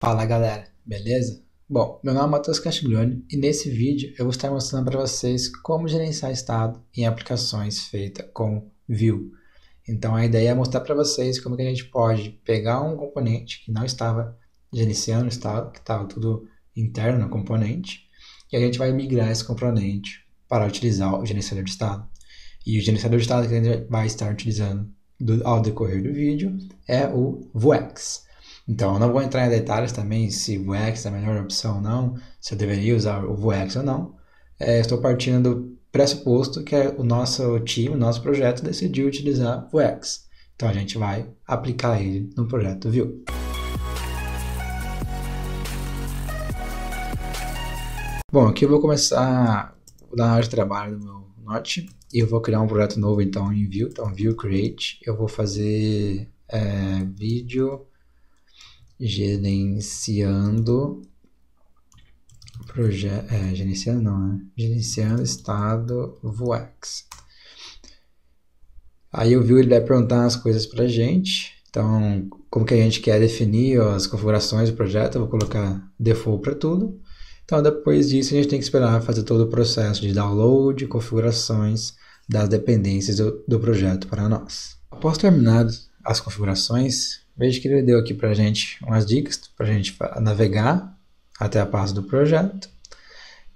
Fala galera, beleza? Bom, meu nome é Matheus Castiglione e nesse vídeo eu vou estar mostrando para vocês como gerenciar estado em aplicações feitas com Vue. Então a ideia é mostrar para vocês como que a gente pode pegar um componente que não estava gerenciando o estado, que estava tudo interno no componente, e a gente vai migrar esse componente para utilizar o gerenciador de estado. E o gerenciador de estado que a gente vai estar utilizando ao decorrer do vídeo é o Vuex. Então, eu não vou entrar em detalhes também se o Vuex é a melhor opção ou não, se eu deveria usar o Vuex ou não. Estou partindo do pressuposto que o nosso time, o nosso projeto decidiu utilizar Vuex. Então, a gente vai aplicar ele no projeto Vue. Bom, aqui eu vou começar na área de trabalho do meu Note e eu vou criar um projeto novo então em Vue, então Vue Create. Eu vou fazer vídeo gerenciando gerenciando não, né? Gerenciando estado Vuex. Aí o Vue ele vai perguntar as coisas pra gente. Então, como que a gente quer definir as configurações do projeto, eu vou colocar default para tudo. Então, depois disso, a gente tem que esperar fazer todo o processo de download, configurações das dependências do projeto para nós. Após terminar as configurações, veja que ele deu aqui para a gente umas dicas para a gente navegar até a pasta do projeto.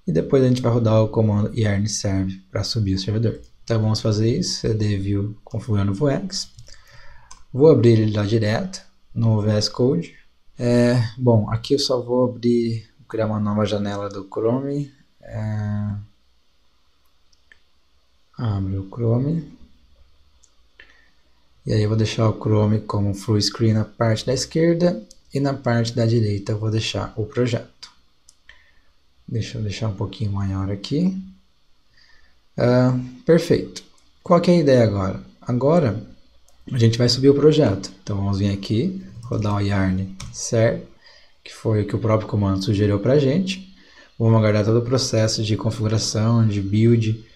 E depois a gente vai rodar o comando yarn serve para subir o servidor. Então vamos fazer isso, cd vue configurando o Vuex. Vou abrir ele lá direto no VS Code. Bom, aqui eu só vou criar uma nova janela do Chrome. Abre o Chrome. E aí eu vou deixar o Chrome como full screen na parte da esquerda e na parte da direita eu vou deixar o projeto. Deixa eu deixar um pouquinho maior aqui. Perfeito. Qual que é a ideia agora? Agora a gente vai subir o projeto. Então vamos vir aqui, rodar o yarn ser, que foi o que o próprio comando sugeriu para a gente. Vamos aguardar todo o processo de configuração, de build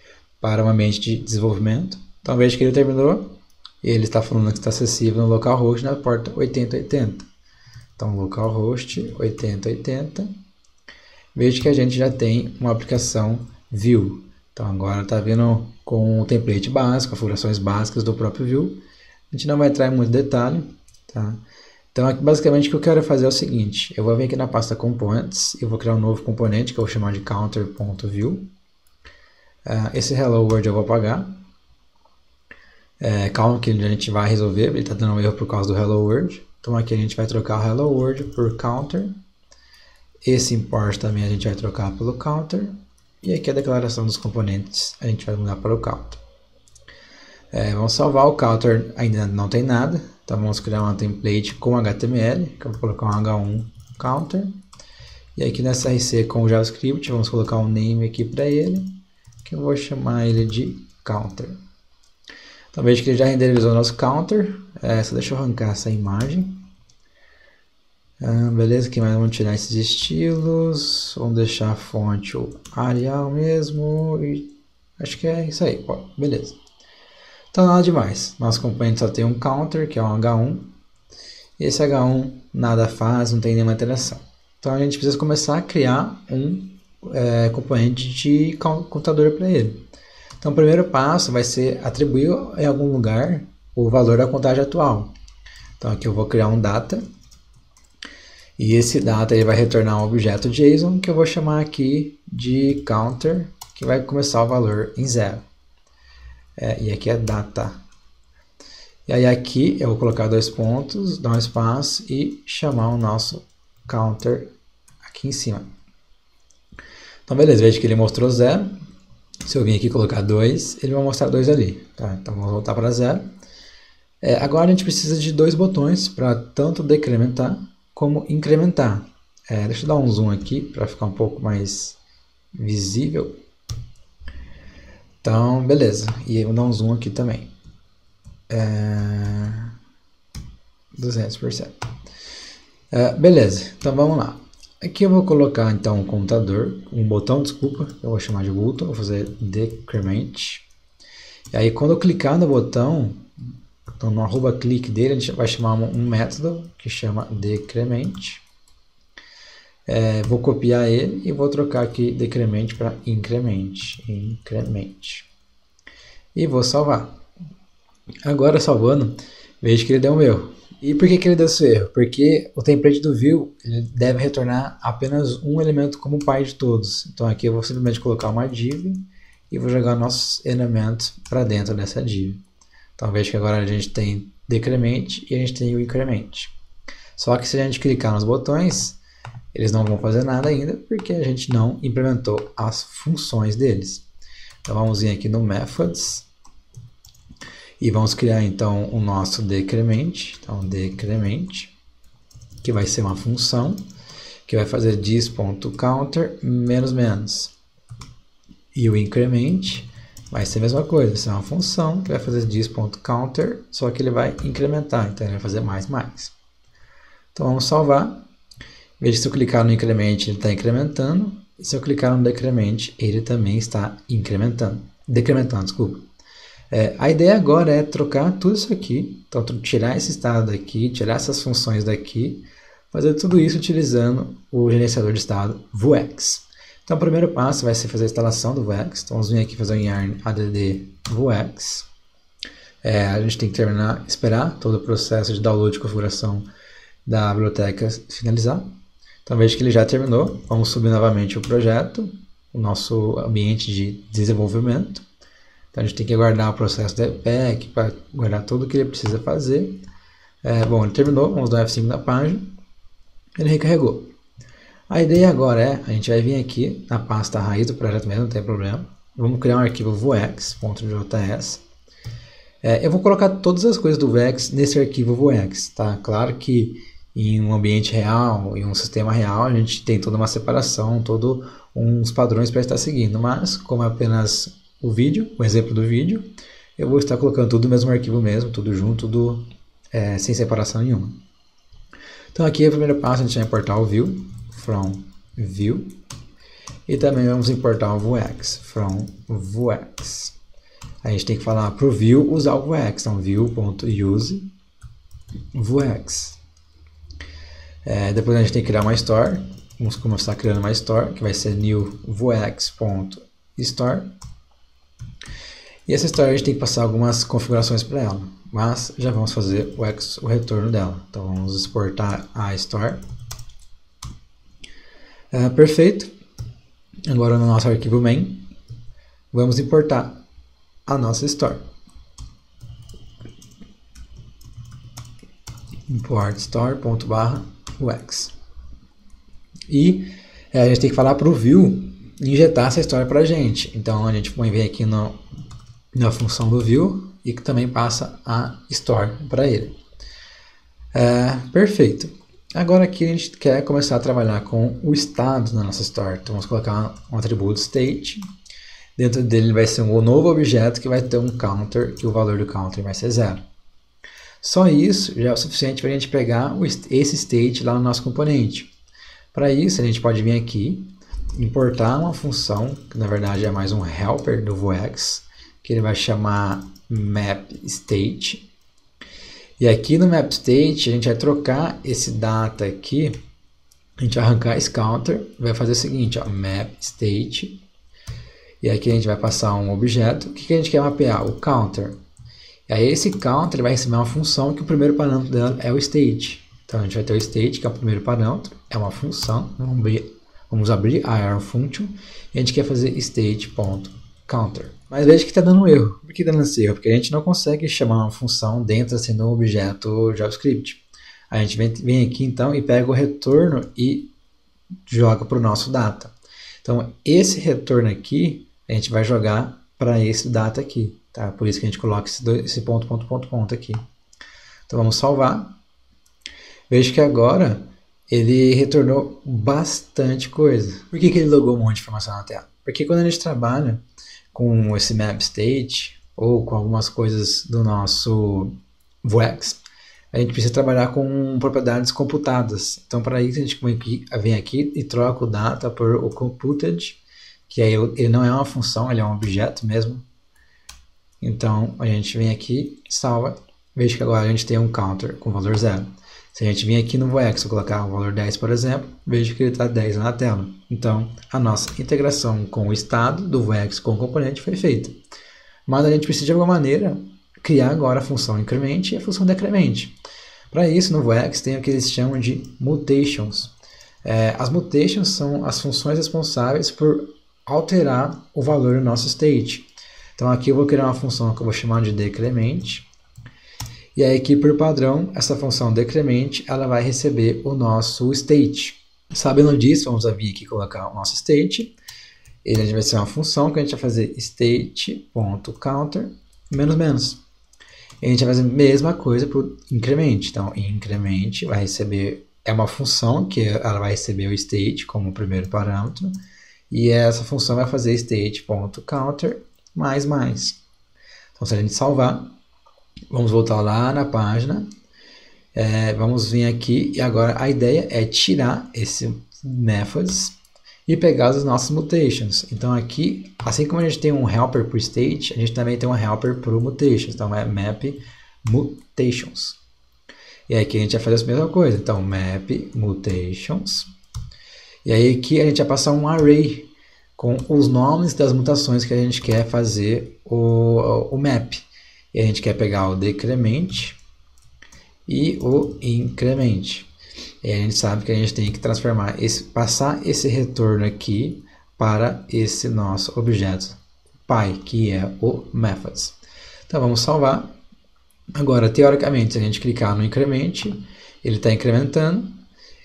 para um ambiente de desenvolvimento. Então veja que ele terminou. Ele está falando que está acessível no localhost na porta 8080. Então localhost 8080. Veja que a gente já tem uma aplicação Vue. Então agora está vindo com o template básico, configurações básicas do próprio Vue. A gente não vai entrar em muito detalhe, tá? Então aqui, basicamente o que eu quero fazer é o seguinte, eu vou vir aqui na pasta Components, eu vou criar um novo componente que eu vou chamar de counter.vue. Esse hello world eu vou apagar. Calma que a gente vai resolver, ele está dando um erro por causa do hello world. Então aqui a gente vai trocar o hello world por counter. Esse import também a gente vai trocar pelo counter. E aqui a declaração dos componentes a gente vai mudar para o counter. Vamos salvar o counter, ainda não tem nada. Então vamos criar uma template com HTML, que eu vou colocar um H1 counter. E aqui nessa RC com o JavaScript, vamos colocar um name aqui para ele, que eu vou chamar ele de counter. Então veja que ele já renderizou nosso counter. Só deixa eu arrancar essa imagem. Beleza, aqui mais vamos tirar esses estilos. Vamos deixar a fonte o Arial mesmo. E acho que é isso aí. Beleza. Então nada demais. Nosso componente só tem um counter, que é um H1. E esse H1 nada faz, não tem nenhuma interação. Então a gente precisa começar a criar um componente de computador para ele. Então o primeiro passo vai ser atribuir em algum lugar o valor da contagem atual. Então aqui eu vou criar um data. E esse data ele vai retornar um objeto JSON que eu vou chamar aqui de counter, que vai começar o valor em 0. E aqui é data. E aí aqui eu vou colocar dois pontos, dar um espaço e chamar o nosso counter aqui em cima. Então beleza, veja que ele mostrou 0. Se eu vir aqui colocar 2, ele vai mostrar 2 ali. Tá? Então vamos voltar para 0. Agora a gente precisa de dois botões para tanto decrementar como incrementar. Deixa eu dar um zoom aqui para ficar um pouco mais visível. Então, beleza. E eu vou dar um zoom aqui também. 200%. Beleza, então vamos lá. Aqui eu vou colocar então um computador, um botão, desculpa, eu vou chamar de button, vou fazer decrement. E aí quando eu clicar no botão, então no arroba clique dele, a gente vai chamar um método que chama decrement. Vou copiar ele e vou trocar aqui decrement para increment. E vou salvar. Agora salvando, vejo que ele deu um erro. E por que ele deu esse erro? Porque o template do view ele deve retornar apenas um elemento como pai de todos. Então aqui eu vou simplesmente colocar uma div e vou jogar nossos elementos para dentro dessa div. Então veja que agora a gente tem decrement e a gente tem o increment. Só que se a gente clicar nos botões, eles não vão fazer nada ainda, porque a gente não implementou as funções deles. Então vamos vir aqui no Methods, e vamos criar então o nosso decrement. Então decrement, que vai ser uma função, que vai fazer this.counter menos menos. E o increment vai ser a mesma coisa, isso é uma função que vai fazer this.counter, só que ele vai incrementar, então ele vai fazer mais mais. Então vamos salvar. Veja que se eu clicar no increment, ele está incrementando. E se eu clicar no decrement, ele também está decrementando, desculpa. A ideia agora é trocar tudo isso aqui. Então, tirar esse estado daqui, tirar essas funções daqui, fazer tudo isso utilizando o gerenciador de estado Vuex. Então, o primeiro passo vai ser fazer a instalação do Vuex. Então, vamos vir aqui fazer o yarn add Vuex. A gente tem que esperar todo o processo de download e configuração da biblioteca finalizar. Então veja que ele já terminou. Vamos subir novamente o projeto, o nosso ambiente de desenvolvimento. Então a gente tem que aguardar o processo de pack para guardar tudo o que ele precisa fazer. Bom, ele terminou, vamos dar um F5 na página. Ele recarregou. A ideia agora é, a gente vai vir aqui na pasta raiz do projeto mesmo, não tem problema. Vamos criar um arquivo vuex.js. Eu vou colocar todas as coisas do Vuex nesse arquivo Vuex, tá? Claro que em um ambiente real, em um sistema real, a gente tem toda uma separação, todos uns padrões para estar seguindo, mas como é apenas o vídeo, o exemplo do vídeo, eu vou estar colocando tudo no mesmo arquivo mesmo, tudo junto, tudo sem separação nenhuma. Então aqui o primeiro passo a gente vai importar o view, from view, e também vamos importar o Vuex, from Vuex. A gente tem que falar para o view usar o Vuex, então view.use Vuex. Depois a gente tem que criar uma store. Vamos começar criando uma store, que vai ser new vuex.store. E essa store a gente tem que passar algumas configurações para ela, mas já vamos fazer o retorno dela. Então vamos exportar a store. Perfeito. Agora no nosso arquivo main, vamos importar a nossa store. Import store./vuex. E a gente tem que falar para o view injetar essa história para a gente. Então a gente vem aqui na função do view e que também passa a store para ele. Perfeito. Agora aqui a gente quer começar a trabalhar com o estado da nossa store. Então vamos colocar um atributo state. Dentro dele vai ser um novo objeto que vai ter um counter, que o valor do counter vai ser 0. Só isso já é o suficiente para a gente pegar esse state lá no nosso componente. Para isso a gente pode vir aqui, importar uma função, que na verdade é mais um helper do Vuex, que ele vai chamar mapState. E aqui no mapState a gente vai trocar esse data aqui, a gente vai arrancar esse counter, vai fazer o seguinte, ó, mapState. E aqui a gente vai passar um objeto. O que a gente quer mapear? O counter. E aí esse counter ele vai receber uma função que o primeiro parâmetro dela é o state. Então a gente vai ter o state, que é o primeiro parâmetro, é uma função. Vamos abrir a arrow function e a gente quer fazer state.counter. Mas veja que está dando um erro. Por que está dando esse erro? Porque a gente não consegue chamar uma função dentro assim, de um objeto JavaScript. A gente vem aqui então e pega o retorno e joga para o nosso data. Então esse retorno aqui a gente vai jogar para esse data aqui, tá? Por isso que a gente coloca esse ponto aqui. Então vamos salvar. Veja que agora ele retornou bastante coisa. Por que ele logou um monte de informação na tela? Porque quando a gente trabalha com esse mapState ou com algumas coisas do nosso Vuex, a gente precisa trabalhar com propriedades computadas. Então para isso a gente vem aqui e troca o data por o computed, que aí ele não é uma função, ele é um objeto mesmo. Então a gente vem aqui, salva, veja que agora a gente tem um counter com valor 0. Se a gente vir aqui no voex e colocar o valor 10, por exemplo, veja que ele está 10 na tela. Então, a nossa integração com o estado do voex com o componente foi feita. Mas a gente precisa, de alguma maneira, criar agora a função increment e a função decrement. Para isso, no voex tem o que eles chamam de mutations. As mutations são as funções responsáveis por alterar o valor do nosso state. Então aqui eu vou criar uma função que eu vou chamar de decrement. E aí aqui, por padrão, essa função decrement ela vai receber o nosso state. Sabendo disso, vamos vir aqui colocar o nosso state. Ele vai ser uma função que a gente vai fazer state.counter menos menos. E a gente vai fazer a mesma coisa para o increment. Então, increment vai receber, é uma função que ela vai receber o state como primeiro parâmetro. E essa função vai fazer state.counter mais mais. Então, se a gente salvar, vamos voltar lá na página. Vamos vir aqui e agora a ideia é tirar esse methods e pegar as nossas mutations. Então aqui, assim como a gente tem um helper para o state, a gente também tem um helper para o mutations. Então é map mutations. E aqui a gente vai fazer a mesma coisa. Então map mutations. E aí aqui a gente vai passar um array com os nomes das mutações que a gente quer fazer o map. E a gente quer pegar o decrement e o increment. E a gente sabe que a gente tem que transformar passar esse retorno aqui para esse nosso objeto pai, que é o methods. Então vamos salvar. Agora, teoricamente, se a gente clicar no increment, ele está incrementando.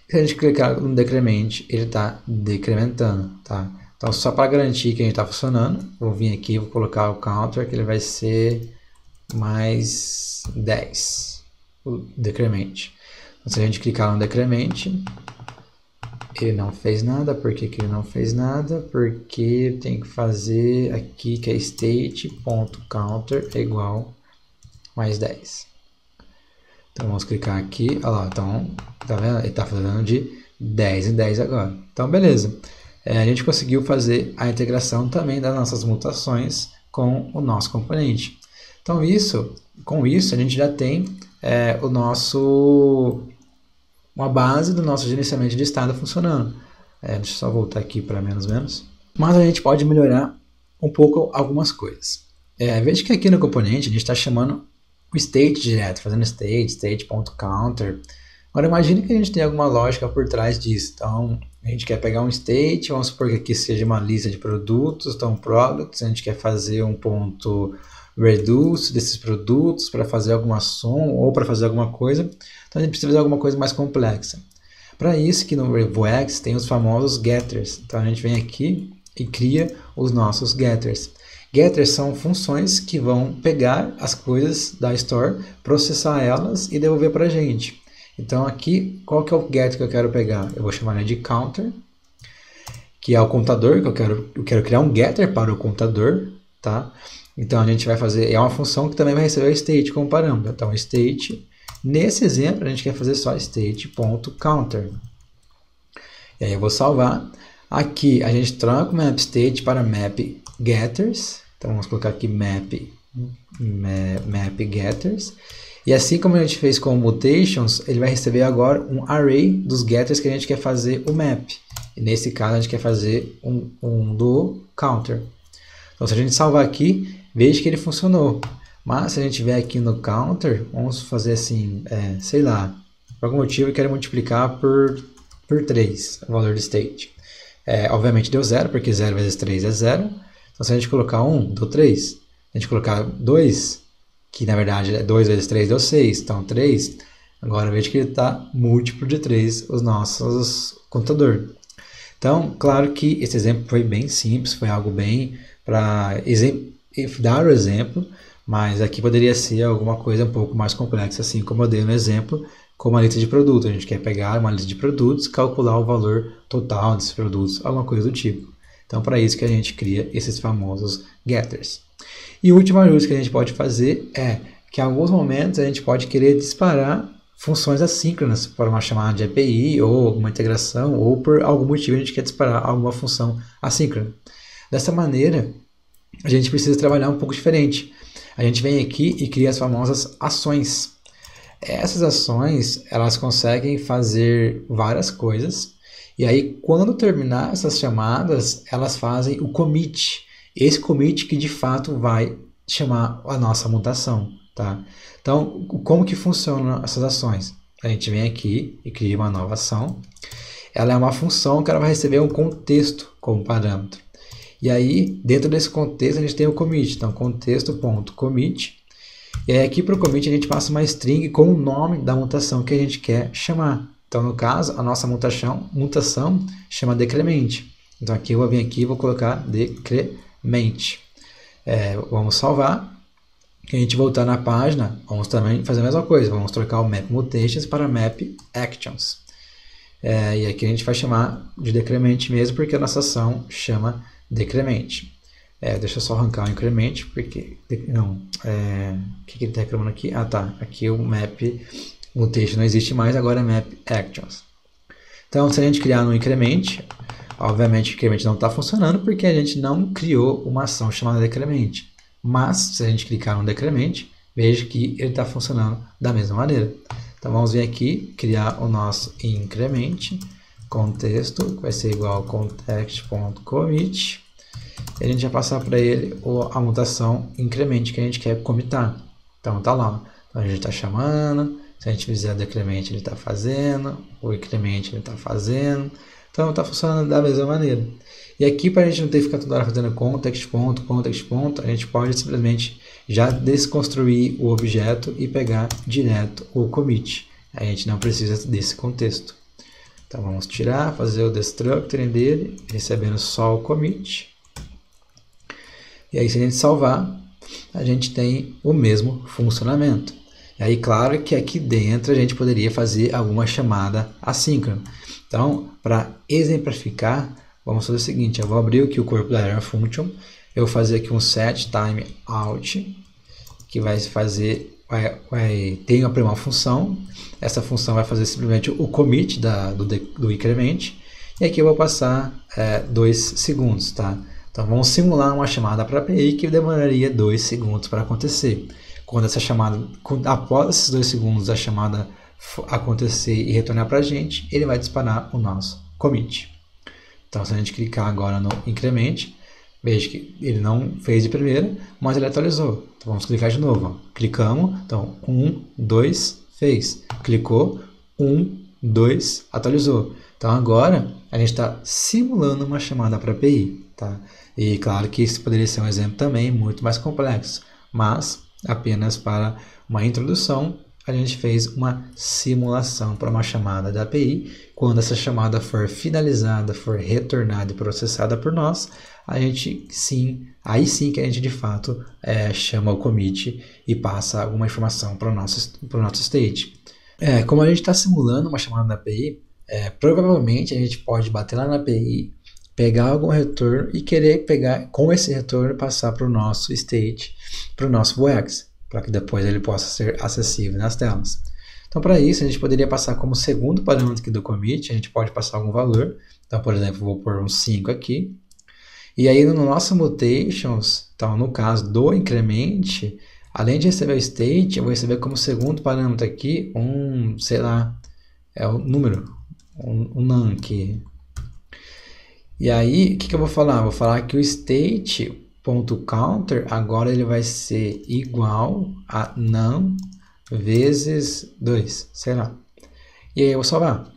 Se a gente clicar no decrement, ele está decrementando, tá? Então, só para garantir que a gente está funcionando, vou vir aqui e vou colocar o counter, que ele vai ser mais 10, o decrement. Então, se a gente clicar no decrement, ele não fez nada. Por que ele não fez nada? Porque tem que fazer aqui que é state.counter é igual mais 10. Então vamos clicar aqui, olha lá, então, tá vendo? Ele está fazendo de 10 em 10 agora. Então beleza, a gente conseguiu fazer a integração também das nossas mutações com o nosso componente. Então com isso a gente já tem uma base do nosso gerenciamento de estado funcionando. Deixa eu só voltar aqui para menos menos. Mas a gente pode melhorar um pouco algumas coisas. Veja que aqui no componente a gente está chamando o state direto, fazendo state.counter. Agora imagine que a gente tem alguma lógica por trás disso. Então a gente quer pegar um state, vamos supor que aqui seja uma lista de produtos, então products, a gente quer fazer um ponto reduce desses produtos para fazer alguma ação ou para fazer alguma coisa. Então a gente precisa fazer alguma coisa mais complexa. Para isso que no voex tem os famosos getters. Então a gente vem aqui e cria os nossos getters. Getters são funções que vão pegar as coisas da store, processar elas e devolver para a gente. Então aqui, qual que é o getter que eu quero pegar? Eu vou chamar ele de counter, que é o contador, que eu quero criar um getter para o contador, tá? Então a gente vai fazer, é uma função que também vai receber o state como parâmetro. Então state, nesse exemplo a gente quer fazer só state.counter. E aí eu vou salvar. Aqui a gente troca o map state para map getters. Então vamos colocar aqui map getters. E assim como a gente fez com mutations, ele vai receber agora um array dos getters que a gente quer fazer o map. E nesse caso a gente quer fazer um do counter. Então se a gente salvar aqui, veja que ele funcionou. Mas se a gente vier aqui no counter, vamos fazer assim, sei lá, por algum motivo eu quero multiplicar por 3 o valor do state. Obviamente deu 0, porque 0 vezes 3 é 0. Então se a gente colocar 1, deu 3. Se a gente colocar 2, que na verdade é 2 vezes 3 deu 6, então 3. Agora veja que ele está múltiplo de 3 os nossos contador. Então, claro que esse exemplo foi bem simples, foi algo bem para dar o exemplo, mas aqui poderia ser alguma coisa um pouco mais complexa, assim como eu dei no exemplo, com uma lista de produtos. A gente quer pegar uma lista de produtos, calcular o valor total desses produtos, alguma coisa do tipo. Então, para isso que a gente cria esses famosos getters. E o último ajuste que a gente pode fazer é que em alguns momentos a gente pode querer disparar funções assíncronas por uma chamada de API ou alguma integração, ou por algum motivo a gente quer disparar alguma função assíncrona. Dessa maneira, a gente precisa trabalhar um pouco diferente. A gente vem aqui e cria as famosas ações. Essas ações, elas conseguem fazer várias coisas, e aí quando terminar essas chamadas, elas fazem o commit. Esse commit que de fato vai chamar a nossa mutação, tá? Então, como que funcionam essas ações? A gente vem aqui e cria uma nova ação. Ela é uma função que ela vai receber um contexto como parâmetro. E aí, dentro desse contexto, a gente tem o commit. Então, contexto.commit. E aí, aqui para o commit, a gente passa uma string com o nome da mutação que a gente quer chamar. Então, no caso, a nossa mutação chama decrement. Então, aqui eu vou vir aqui e vou colocar decrement. Vamos salvar. E a gente voltar na página, vamos também fazer a mesma coisa. Vamos trocar o map mutations para map actions. E aqui a gente vai chamar de decrement mesmo, porque a nossa ação chama decrement. Deixa eu só arrancar o increment, porque... Não, o que ele está reclamando aqui? Ah, tá. Aqui o map mutation não existe mais, agora é map actions. Então, se a gente criar no increment, obviamente o increment não está funcionando, porque a gente não criou uma ação chamada decrement. Mas, se a gente clicar no decrement, veja que ele está funcionando da mesma maneira. Então, vamos vir aqui, criar o nosso increment, contexto, que vai ser igual a context.commit. E a gente vai passar para ele a mutação increment que a gente quer commitar. Então, tá lá. Então, a gente está chamando, se a gente fizer o decrement, ele está fazendo, o increment ele está fazendo. Então, está funcionando da mesma maneira. E aqui, para a gente não ter que ficar toda hora fazendo context ponto, a gente pode simplesmente já desconstruir o objeto e pegar direto o commit. A gente não precisa desse contexto. Então, vamos tirar, fazer o destructuring dele, recebendo só o commit. E aí, se a gente salvar, a gente tem o mesmo funcionamento. E aí, claro que aqui dentro a gente poderia fazer alguma chamada assíncrona. Então, para exemplificar, vamos fazer o seguinte, eu vou abrir aqui o corpo da error function, eu vou fazer aqui um set time out, que vai fazer, tem uma função, essa função vai fazer simplesmente o commit do increment, e aqui eu vou passar 2 segundos, tá? Então vamos simular uma chamada para a API que demoraria 2 segundos para acontecer. Quando essa chamada, após esses 2 segundos a chamada acontecer e retornar para a gente, ele vai disparar o nosso commit. Então, se a gente clicar agora no increment, veja que ele não fez de primeira, mas ele atualizou. Então, vamos clicar de novo. Ó. Clicamos, então 1, 2, fez. Clicou, 1, 2, atualizou. Então, agora a gente está simulando uma chamada para API. Tá? E claro que isso poderia ser um exemplo também muito mais complexo, mas apenas para uma introdução, a gente fez uma simulação para uma chamada da API. Quando essa chamada for finalizada, for retornada e processada por nós, a gente aí sim que a gente de fato chama o commit e passa alguma informação para o nosso state. Como a gente está simulando uma chamada da API, provavelmente a gente pode bater lá na API, pegar algum retorno e querer pegar com esse retorno passar para o nosso state, para o nosso Vuex, para que depois ele possa ser acessível nas telas. Então, para isso, a gente poderia passar como segundo parâmetro aqui do commit, a gente pode passar algum valor. Então, por exemplo, vou pôr um 5 aqui. E aí, no nosso mutations, então, no caso do increment, além de receber o state, eu vou receber como segundo parâmetro aqui sei lá, o número, um num aqui. E aí, o que eu vou falar? Vou falar que o state.counter agora ele vai ser igual a num vezes 2, sei lá. E aí eu vou salvar.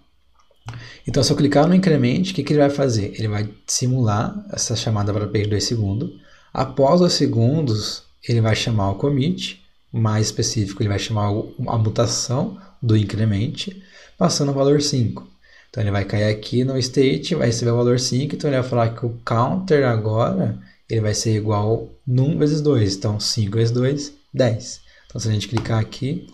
Então, se eu clicar no increment, o que ele vai fazer? Ele vai simular essa chamada para API de 2 segundos. Após 2 segundos, ele vai chamar o commit. Mais específico, ele vai chamar a mutação do increment, passando o valor 5. Então, ele vai cair aqui no state, vai receber o valor 5. Então, ele vai falar que o counter agora ele vai ser igual num vezes 2. Então, 5 vezes 2, 10. Então, se a gente clicar aqui,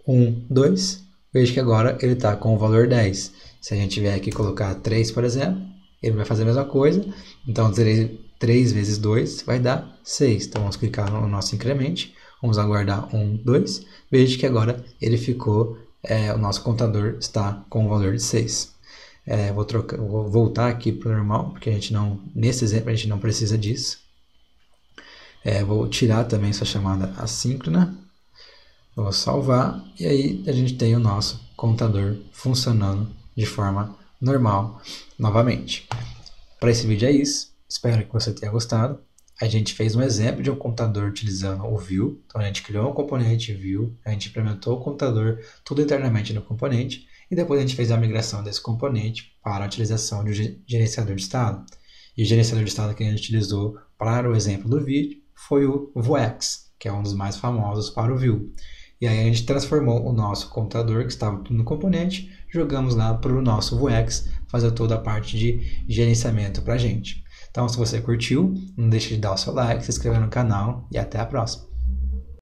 1, 2, veja que agora ele está com o valor 10. Se a gente vier aqui colocar 3, por exemplo, ele vai fazer a mesma coisa. Então, 3 vezes 2 vai dar 6. Então, vamos clicar no nosso increment. Vamos aguardar 1, 2. Veja que agora ele ficou, o nosso contador está com o valor de 6. Vou voltar aqui para o normal, porque nesse exemplo a gente não precisa disso. Vou tirar também essa chamada assíncrona. Vou salvar e aí a gente tem o nosso computador funcionando de forma normal novamente. Para esse vídeo é isso. Espero que você tenha gostado. A gente fez um exemplo de um computador utilizando o Vue. Então a gente criou um componente Vue, a gente implementou o computador tudo internamente no componente e depois a gente fez a migração desse componente para a utilização de um gerenciador de estado. E o gerenciador de estado que a gente utilizou para o exemplo do vídeo foi o Vuex, que é um dos mais famosos para o Vue. E aí a gente transformou o nosso computador, que estava tudo no componente, jogamos lá para o nosso Vuex fazer toda a parte de gerenciamento para a gente. Então, se você curtiu, não deixe de dar o seu like, se inscrever no canal e até a próxima.